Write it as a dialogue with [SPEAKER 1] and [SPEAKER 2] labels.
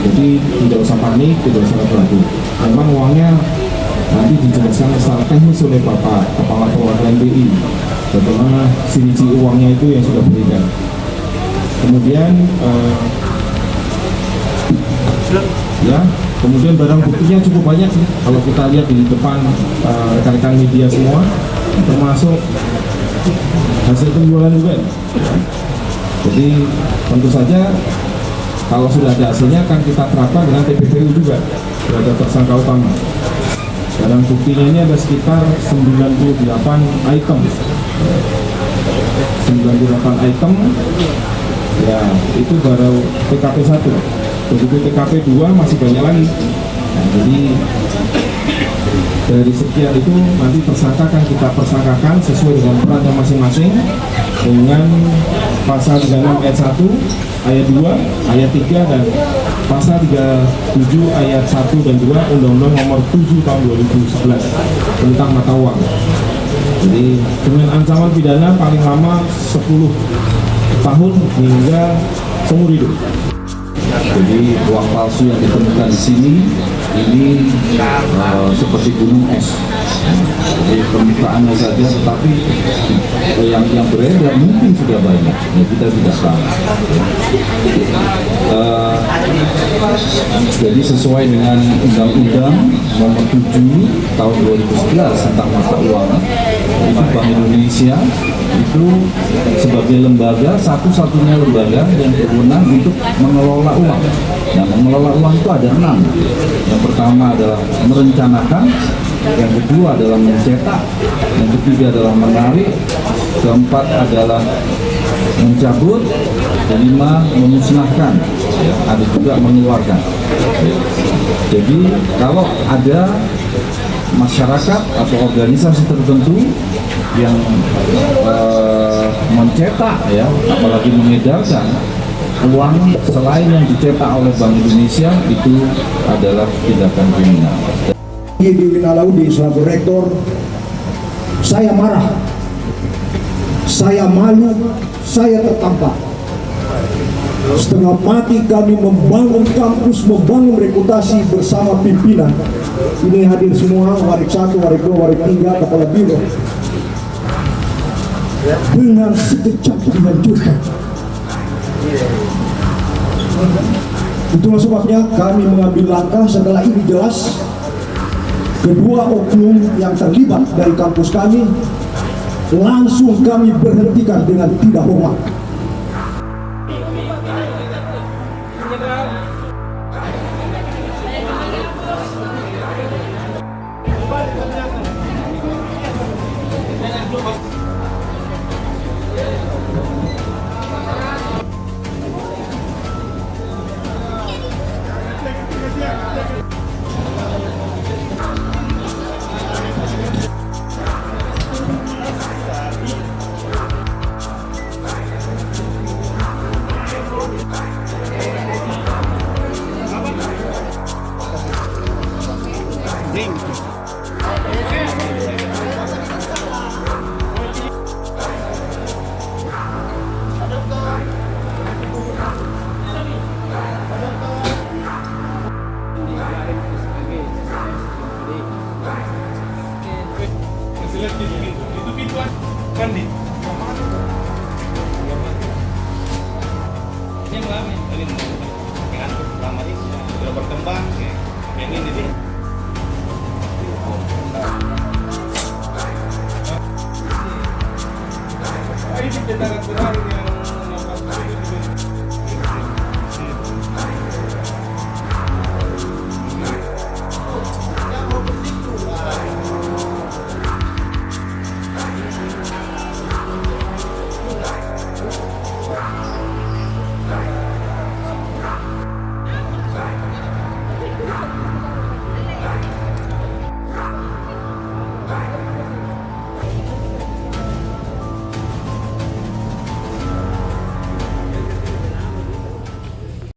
[SPEAKER 1] Jadi tidak usah panik, tidak usah ragu-ragu. Memang uangnya nanti dijelaskan secara teknis oleh Bapak Kepala Perwakilan BI bagaimana sini uangnya itu yang sudah beredar. Kemudian kemudian barang buktinya cukup banyak nih. Kalau kita lihat di depan rekan-rekan media semua, termasuk hasil penjualan juga. Jadi tentu saja kalau sudah ada hasilnya akan kita terapkan dengan TPPU juga terhadap tersangka utama. Barang buktinya ini ada sekitar 98 item. 98 item. Ya, itu baru TKP 1. Begitu TKP 2 masih banyak lagi. Nah, jadi dari sekian itu nanti tersangka akan kita persangkakan sesuai dengan perannya masing-masing dengan pasal 36 ayat 1, ayat 2, ayat 3 dan pasal 37 ayat 1 dan 2 Undang-Undang Nomor 7 Tahun 2011 tentang mata uang. Jadi dengan ancaman pidana paling lama 10 tahun hingga seumur hidup. Jadi uang palsu yang ditemukan di sini ini seperti gunung es. Jadi permukaannya saja, tetapi yang beredar mungkin sudah banyak. Ya, kita tidak tahu. Jadi sesuai dengan Undang-Undang Nomor 7 Tahun 2011 tentang mata uang, itu Bank Indonesia itu sebagai lembaga, satu-satunya lembaga yang berwenang untuk mengelola uang. Nah, mengelola uang itu ada 6. Yang pertama adalah merencanakan, yang kedua adalah mencetak, yang ketiga adalah menarik, keempat adalah mencabut, kelima memusnahkan, ada juga mengeluarkan. Jadi kalau ada masyarakat atau organisasi tertentu yang mencetak, ya, apalagi mengedarkan uang selain yang dicetak oleh Bank Indonesia, itu adalah tindakan kriminal.
[SPEAKER 2] Dewi Alaudi selaku rektor, saya marah, saya malu, saya tertampar. Setengah mati kami membangun kampus, membangun reputasi bersama pimpinan. Ini hadir semua, warik 1, warik 2, warik 3, kepala biro. Dengan sekejap dihancurkan. Itulah sebabnya kami mengambil langkah setelah ini jelas. Kedua oknum yang terlibat dari kampus kami langsung kami berhentikan dengan tidak hormat.